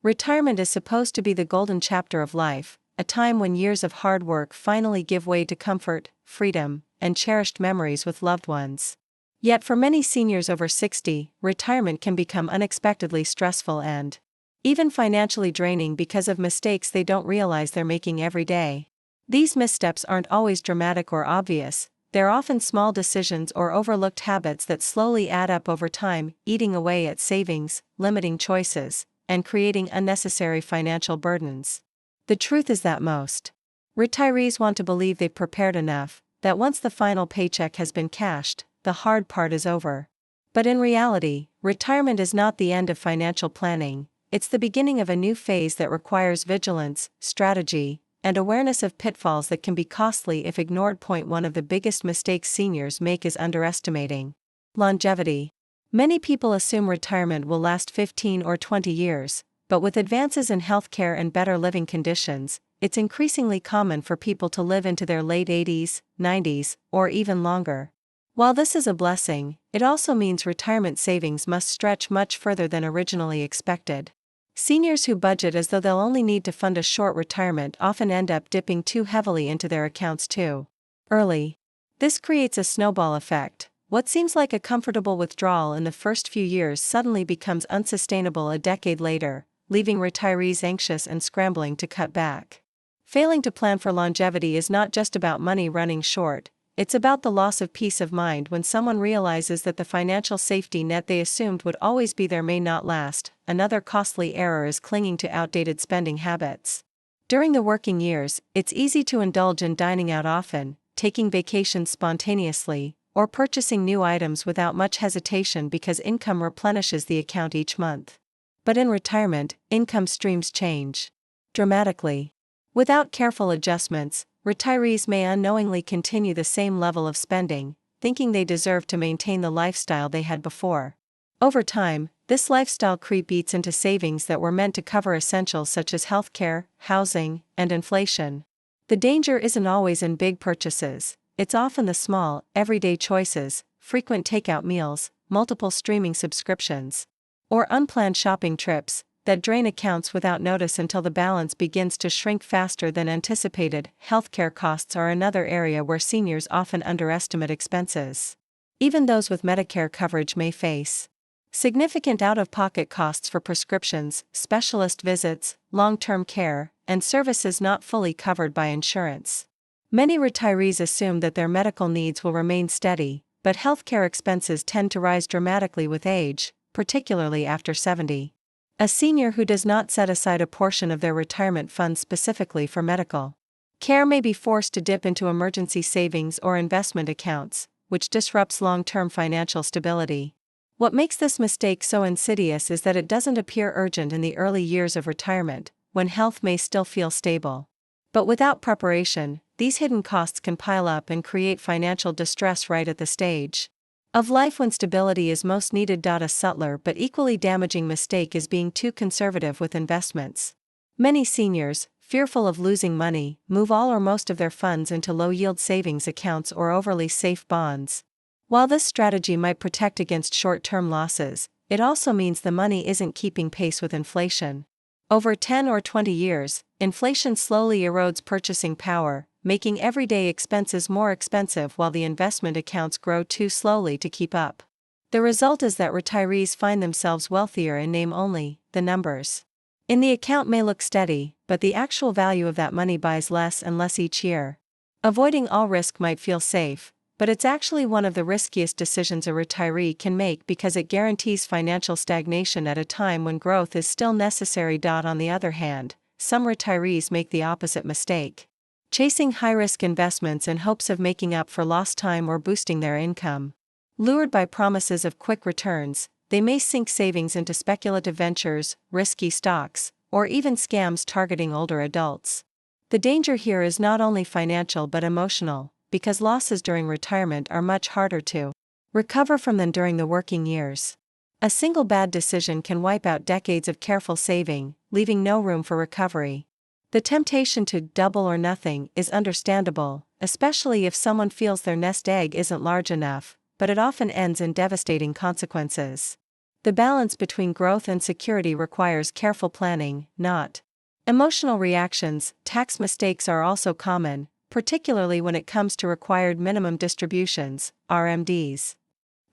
Retirement is supposed to be the golden chapter of life, a time when years of hard work finally give way to comfort, freedom, and cherished memories with loved ones. Yet for many seniors over 60, retirement can become unexpectedly stressful and even financially draining because of mistakes they don't realize they're making every day. These missteps aren't always dramatic or obvious, they're often small decisions or overlooked habits that slowly add up over time, eating away at savings, limiting choices, and creating unnecessary financial burdens. The truth is that most retirees want to believe they've prepared enough, that once the final paycheck has been cashed, the hard part is over. But in reality, retirement is not the end of financial planning, it's the beginning of a new phase that requires vigilance, strategy, and awareness of pitfalls that can be costly if ignored. One of the biggest mistakes seniors make is underestimating longevity. Many people assume retirement will last 15 or 20 years, but with advances in healthcare and better living conditions, it's increasingly common for people to live into their late 80s, 90s, or even longer. While this is a blessing, it also means retirement savings must stretch much further than originally expected. Seniors who budget as though they'll only need to fund a short retirement often end up dipping too heavily into their accounts too early. This creates a snowball effect. What seems like a comfortable withdrawal in the first few years suddenly becomes unsustainable a decade later, leaving retirees anxious and scrambling to cut back. Failing to plan for longevity is not just about money running short, it's about the loss of peace of mind when someone realizes that the financial safety net they assumed would always be there may not last. Another costly error is clinging to outdated spending habits. During the working years, it's easy to indulge in dining out often, taking vacations spontaneously, or purchasing new items without much hesitation because income replenishes the account each month. But in retirement, income streams change dramatically. Without careful adjustments, retirees may unknowingly continue the same level of spending, thinking they deserve to maintain the lifestyle they had before. Over time, this lifestyle creep eats into savings that were meant to cover essentials such as healthcare, housing, and inflation. The danger isn't always in big purchases, it's often the small, everyday choices, frequent takeout meals, multiple streaming subscriptions, or unplanned shopping trips, that drain accounts without notice until the balance begins to shrink faster than anticipated. Healthcare costs are another area where seniors often underestimate expenses. Even those with Medicare coverage may face significant out-of-pocket costs for prescriptions, specialist visits, long-term care, and services not fully covered by insurance. Many retirees assume that their medical needs will remain steady, but healthcare expenses tend to rise dramatically with age, particularly after 70. A senior who does not set aside a portion of their retirement funds specifically for medical care may be forced to dip into emergency savings or investment accounts, which disrupts long-term financial stability. What makes this mistake so insidious is that it doesn't appear urgent in the early years of retirement, when health may still feel stable. But without preparation, these hidden costs can pile up and create financial distress right at the stage of life when stability is most needed. A subtler but equally damaging mistake is being too conservative with investments. Many seniors, fearful of losing money, move all or most of their funds into low-yield savings accounts or overly safe bonds. While this strategy might protect against short-term losses, it also means the money isn't keeping pace with inflation. Over 10 or 20 years, inflation slowly erodes purchasing power, making everyday expenses more expensive while the investment accounts grow too slowly to keep up. The result is that retirees find themselves wealthier in name only. The numbers in the account may look steady, but the actual value of that money buys less and less each year. Avoiding all risk might feel safe, but it's actually one of the riskiest decisions a retiree can make because it guarantees financial stagnation at a time when growth is still necessary. On the other hand, some retirees make the opposite mistake, chasing high-risk investments in hopes of making up for lost time or boosting their income. Lured by promises of quick returns, they may sink savings into speculative ventures, risky stocks, or even scams targeting older adults. The danger here is not only financial but emotional, because losses during retirement are much harder to recover from than during the working years. A single bad decision can wipe out decades of careful saving, leaving no room for recovery. The temptation to double or nothing is understandable, especially if someone feels their nest egg isn't large enough, but it often ends in devastating consequences. The balance between growth and security requires careful planning, not emotional reactions. Tax mistakes are also common, particularly when it comes to required minimum distributions, RMDs.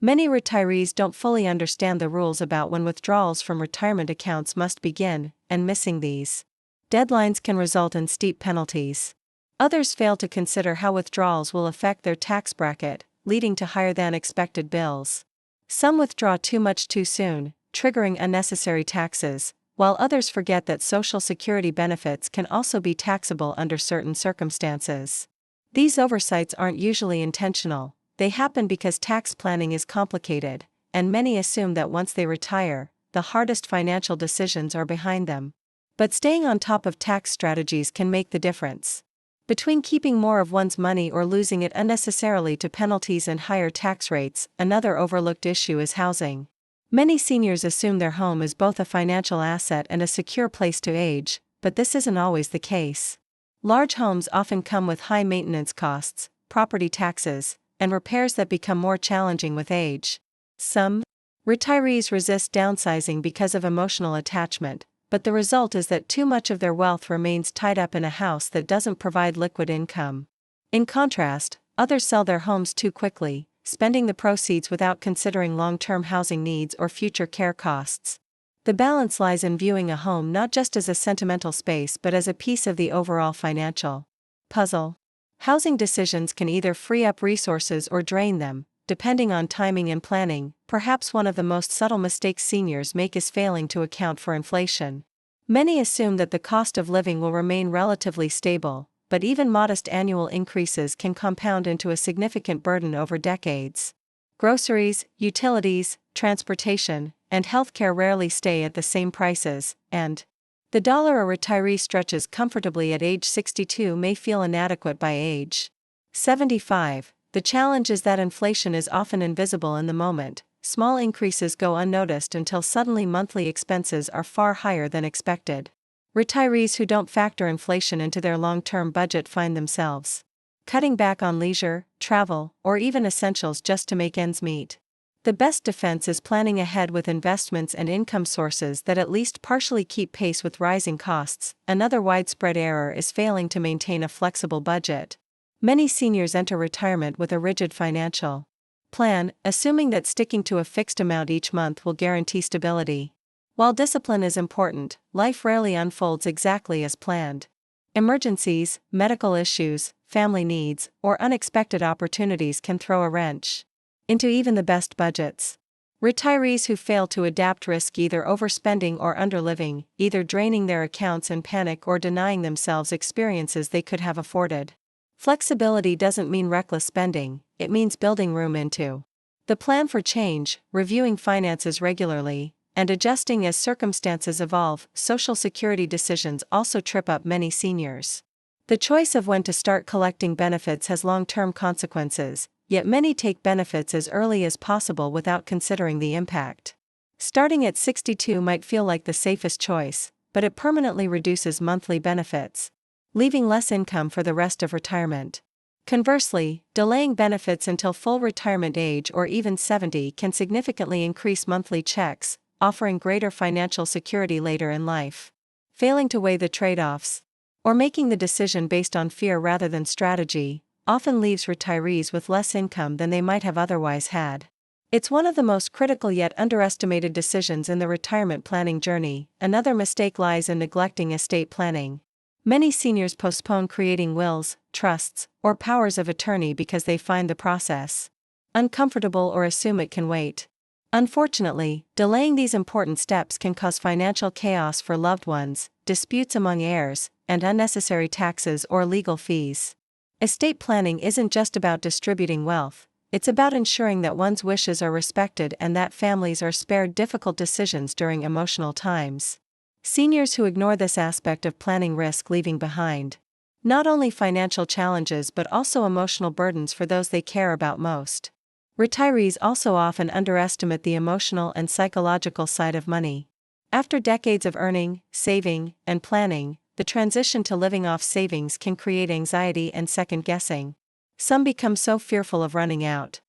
Many retirees don't fully understand the rules about when withdrawals from retirement accounts must begin, and missing these deadlines can result in steep penalties. Others fail to consider how withdrawals will affect their tax bracket, leading to higher than expected bills. Some withdraw too much too soon, triggering unnecessary taxes, while others forget that Social Security benefits can also be taxable under certain circumstances. These oversights aren't usually intentional, they happen because tax planning is complicated, and many assume that once they retire, the hardest financial decisions are behind them. But staying on top of tax strategies can make the difference between keeping more of one's money or losing it unnecessarily to penalties and higher tax rates. Another overlooked issue is housing. Many seniors assume their home is both a financial asset and a secure place to age, but this isn't always the case. Large homes often come with high maintenance costs, property taxes, and repairs that become more challenging with age. Some retirees resist downsizing because of emotional attachment, but the result is that too much of their wealth remains tied up in a house that doesn't provide liquid income. In contrast, others sell their homes too quickly, spending the proceeds without considering long-term housing needs or future care costs. The balance lies in viewing a home not just as a sentimental space but as a piece of the overall financial puzzle. Housing decisions can either free up resources or drain them, depending on timing and planning. Perhaps one of the most subtle mistakes seniors make is failing to account for inflation. Many assume that the cost of living will remain relatively stable, but even modest annual increases can compound into a significant burden over decades. Groceries, utilities, transportation, and healthcare rarely stay at the same prices, and the dollar a retiree stretches comfortably at age 62 may feel inadequate by age 75. The challenge is that inflation is often invisible in the moment. Small increases go unnoticed until suddenly monthly expenses are far higher than expected. Retirees who don't factor inflation into their long-term budget find themselves cutting back on leisure, travel, or even essentials just to make ends meet. The best defense is planning ahead with investments and income sources that at least partially keep pace with rising costs. Another widespread error is failing to maintain a flexible budget. Many seniors enter retirement with a rigid financial plan, assuming that sticking to a fixed amount each month will guarantee stability. While discipline is important, life rarely unfolds exactly as planned. Emergencies, medical issues, family needs, or unexpected opportunities can throw a wrench into even the best budgets. Retirees who fail to adapt risk either overspending or underliving, either draining their accounts in panic or denying themselves experiences they could have afforded. Flexibility doesn't mean reckless spending, it means building room into the plan for change, reviewing finances regularly, and adjusting as circumstances evolve. Social Security decisions also trip up many seniors. The choice of when to start collecting benefits has long-term consequences, yet many take benefits as early as possible without considering the impact. Starting at 62 might feel like the safest choice, but it permanently reduces monthly benefits, leaving less income for the rest of retirement. Conversely, delaying benefits until full retirement age or even 70 can significantly increase monthly checks, offering greater financial security later in life. Failing to weigh the trade-offs, or making the decision based on fear rather than strategy, often leaves retirees with less income than they might have otherwise had. It's one of the most critical yet underestimated decisions in the retirement planning journey. Another mistake lies in neglecting estate planning. Many seniors postpone creating wills, trusts, or powers of attorney because they find the process uncomfortable or assume it can wait. Unfortunately, delaying these important steps can cause financial chaos for loved ones, disputes among heirs, and unnecessary taxes or legal fees. Estate planning isn't just about distributing wealth, it's about ensuring that one's wishes are respected and that families are spared difficult decisions during emotional times. Seniors who ignore this aspect of planning risk leaving behind not only financial challenges but also emotional burdens for those they care about most. Retirees also often underestimate the emotional and psychological side of money. After decades of earning, saving, and planning, the transition to living off savings can create anxiety and second-guessing. Some become so fearful of running out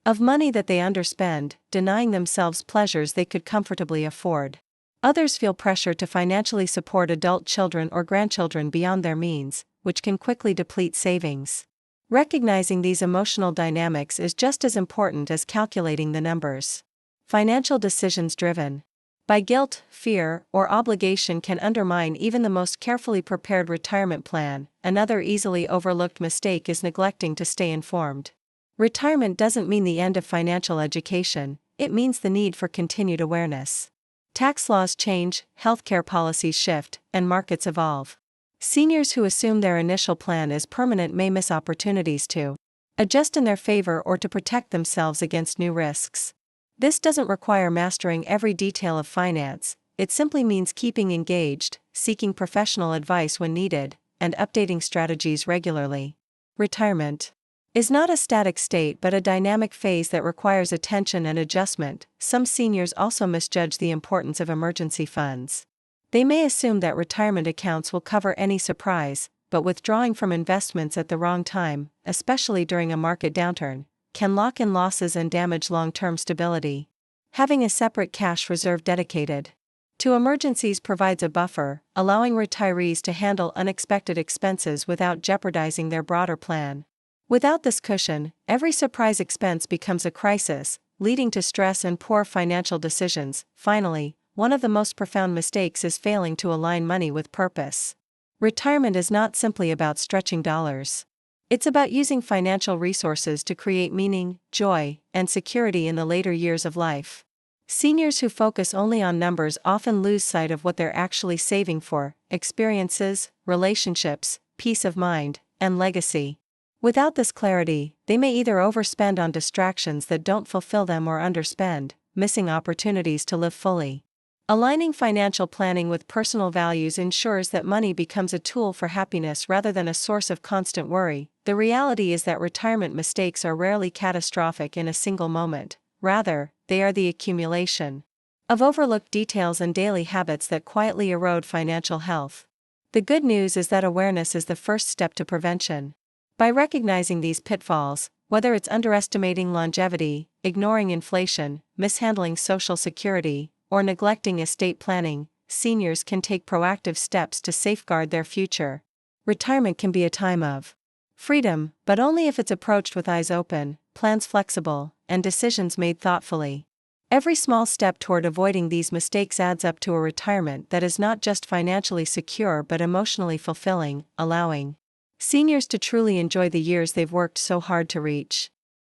of money that they underspend, denying themselves pleasures they could comfortably afford. Others feel pressure to financially support adult children or grandchildren beyond their means, which can quickly deplete savings. Recognizing these emotional dynamics is just as important as calculating the numbers. Financial decisions driven by guilt, fear, or obligation can undermine even the most carefully prepared retirement plan. Another easily overlooked mistake is neglecting to stay informed. Retirement doesn't mean the end of financial education, it means the need for continued awareness. Tax laws change, healthcare policies shift, and markets evolve. Seniors who assume their initial plan is permanent may miss opportunities to adjust in their favor or to protect themselves against new risks. This doesn't require mastering every detail of finance, it simply means keeping engaged, seeking professional advice when needed, and updating strategies regularly. Retirement is not a static state but a dynamic phase that requires attention and adjustment. Some seniors also misjudge the importance of emergency funds. They may assume that retirement accounts will cover any surprise, but withdrawing from investments at the wrong time, especially during a market downturn, can lock in losses and damage long-term stability. Having a separate cash reserve dedicated to emergencies provides a buffer, allowing retirees to handle unexpected expenses without jeopardizing their broader plan. Without this cushion, every surprise expense becomes a crisis, leading to stress and poor financial decisions. Finally, one of the most profound mistakes is failing to align money with purpose. Retirement is not simply about stretching dollars. It's about using financial resources to create meaning, joy, and security in the later years of life. Seniors who focus only on numbers often lose sight of what they're actually saving for: experiences, relationships, peace of mind, and legacy. Without this clarity, they may either overspend on distractions that don't fulfill them or underspend, missing opportunities to live fully. Aligning financial planning with personal values ensures that money becomes a tool for happiness rather than a source of constant worry. The reality is that retirement mistakes are rarely catastrophic in a single moment. Rather, they are the accumulation of overlooked details and daily habits that quietly erode financial health. The good news is that awareness is the first step to prevention. By recognizing these pitfalls, whether it's underestimating longevity, ignoring inflation, mishandling Social Security, or neglecting estate planning, seniors can take proactive steps to safeguard their future. Retirement can be a time of freedom, but only if it's approached with eyes open, plans flexible, and decisions made thoughtfully. Every small step toward avoiding these mistakes adds up to a retirement that is not just financially secure but emotionally fulfilling, allowing seniors to truly enjoy the years they've worked so hard to reach.